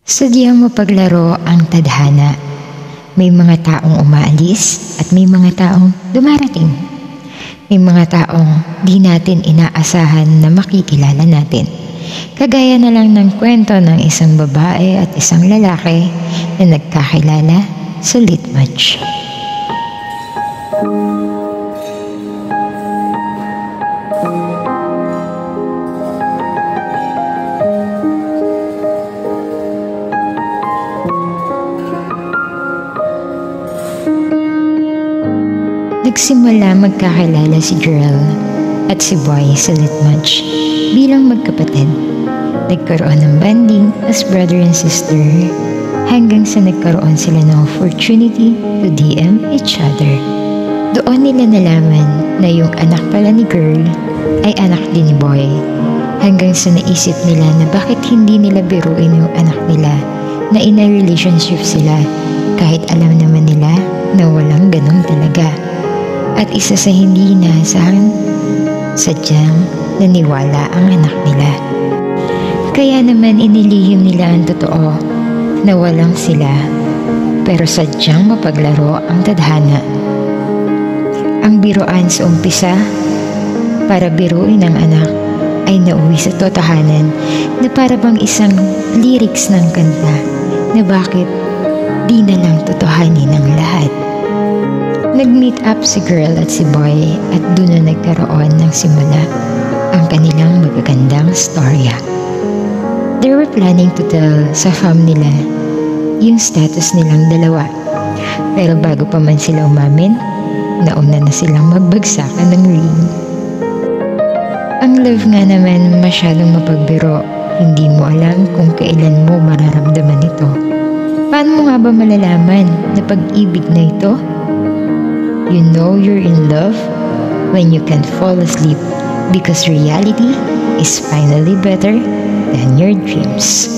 Sadyang mapaglaro ang tadhana. May mga taong umaalis at may mga taong dumarating. May mga taong di natin inaasahan na makikilala natin. Kagaya na lang ng kwento ng isang babae at isang lalaki na nagkakilala sa Litmatch. Nagsimula magkakilala si girl at si boy sa Litmatch bilang magkapatid. Nagkaroon ng bonding as brother and sister hanggang sa nagkaroon sila ng opportunity to DM each other. Doon nila nalaman na yung anak pala ni girl ay anak din ni boy, hanggang sa naisip nila na bakit hindi nila biruin yung anak nila na in a relationship sila kahit alam naman nila na walang ganun talaga. At isa sa hindi inaasahan, sadyang naniwala ang anak nila. Kaya naman inilihim nila ang totoo na walang sila, pero sadyang mapaglaro ang tadhana. Ang biruan sa umpisa para biruin ang anak ay nauwi sa totohanan na para bang isang lyrics ng kanta na bakit di na lang totohanin ang lahat. Nag-meet up si girl at si boy at doon na nagkaroon ng simula ang kanilang magagandang storya. They were planning to tell sa fam nila yung status nilang dalawa. Pero bago pa man sila umamin, nauna na silang magbagsakan ng ring. Ang love nga naman masyadong mapagbiro. Hindi mo alam kung kailan mo mararamdaman ito. Paano mo nga ba malalaman na pag-ibig na ito? You know you're in love when you can fall asleep because reality is finally better than your dreams.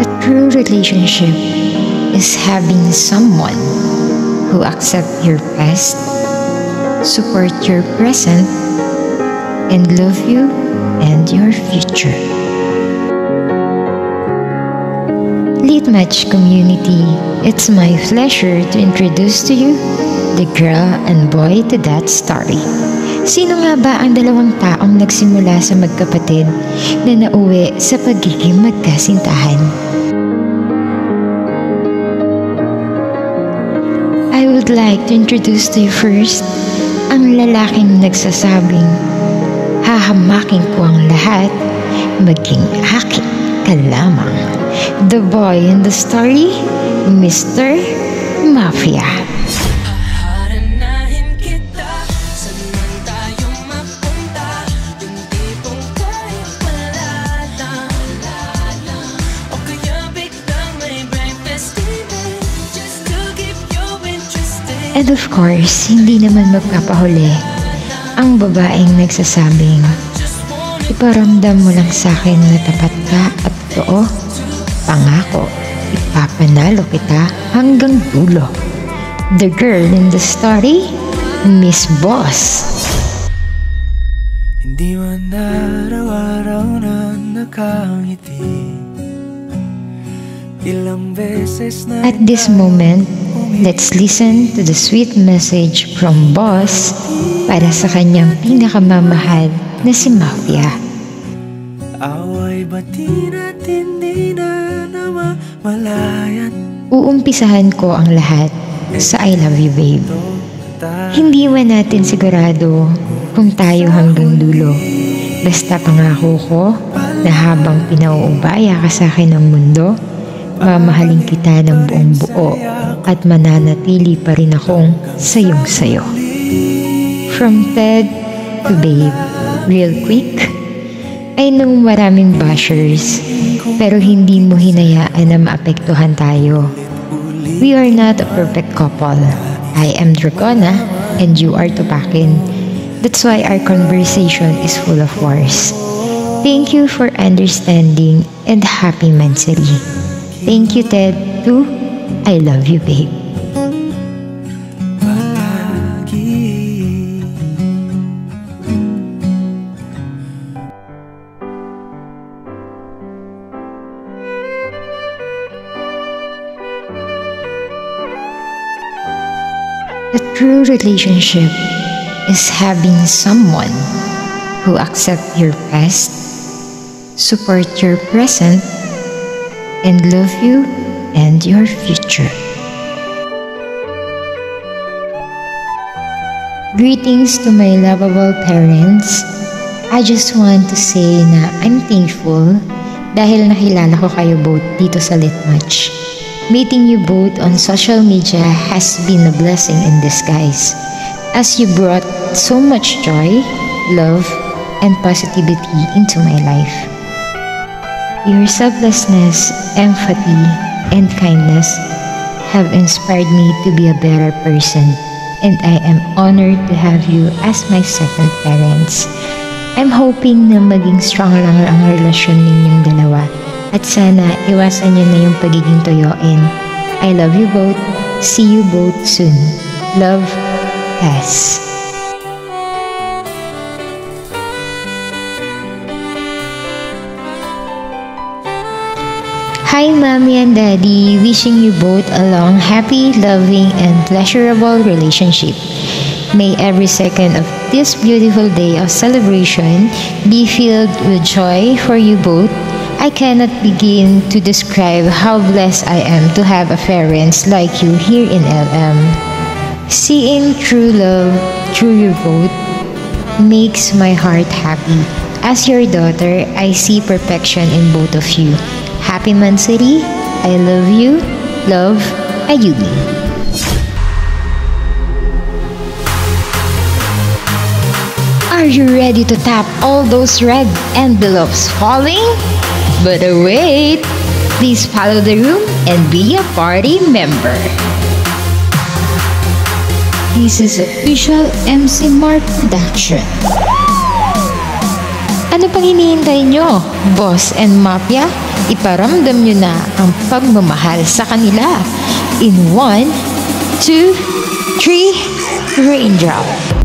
A true relationship is having someone who accepts your past, support your present, and love you and your future. Litmatch community, it's my pleasure to introduce to you the girl and boy to that story. Sino nga ba ang dalawang taong nagsimula sa magkapatid na nauwi sa pagiging magkasintahan? I would like to introduce to you first ang lalaking nagsasabing, hahamakin ko ang lahat, maging akin ka lamang. The boy in the story, Mr. Mafia. And of course, hindi naman magpapahuli ang babaeng nagsasabing, iparamdam mo lang sa akin na tapat ka at totoo. Pangako, ipapanalo kita hanggang dulo. The girl in the story, Miss Boss. Hindi man araw-araw na nakangiti, ilang beses na. At this moment, let's listen to the sweet message from Boss para sa kanyang pinakamamahal na si Mafia. Away bati natin di na namamalayan. Uumpisahan ko ang lahat sa I love you babe. Hindi man natin sigurado kung tayo hanggang dulo. Basta pangako ko na habang pinauubaya ka sa akin ng mundo, mamahalin kita ng buong buo at mananatili pa rin akong sayong sayo. From Ted to Babe, real quick, ay nung maraming bashers, pero hindi mo hinayaan na maapektuhan tayo. We are not a perfect couple. I am Dracona and you are Tupakin. That's why our conversation is full of wars. Thank you for understanding and happy mentally. Thank you Ted too. I love you babe. A true relationship is having someone who accepts your past, support your present, and love you and your future. Greetings to my lovable parents. I just want to say na I'm thankful dahil nakilala ko kayo both dito sa Litmatch. Meeting you both on social media has been a blessing in disguise, as you brought so much joy, love, and positivity into my life. Your selflessness, empathy, and kindness have inspired me to be a better person, and I am honored to have you as my second parents. I'm hoping na maging strong lang ang relasyon ninyong dalawa at sana iwasan niyo na yung pagiging toyoin. I love you both. See you both soon. Love, Cass. Hi Mommy and Daddy, wishing you both a long, happy, loving, and pleasurable relationship. May every second of this beautiful day of celebration be filled with joy for you both. I cannot begin to describe how blessed I am to have a parents like you here in LM. Seeing true love through your both makes my heart happy. As your daughter, I see perfection in both of you. Happy Mansuri, I love you, love, Ayumi. Are you ready to tap all those red envelopes falling? But wait, please follow the room and be a party member. This is official MC Mark production. Ano pang hinihintay nyo, Boss and Mafia? Iparamdam nyo na ang pagmamahal sa kanila. In 1, 2, 3, raindrop.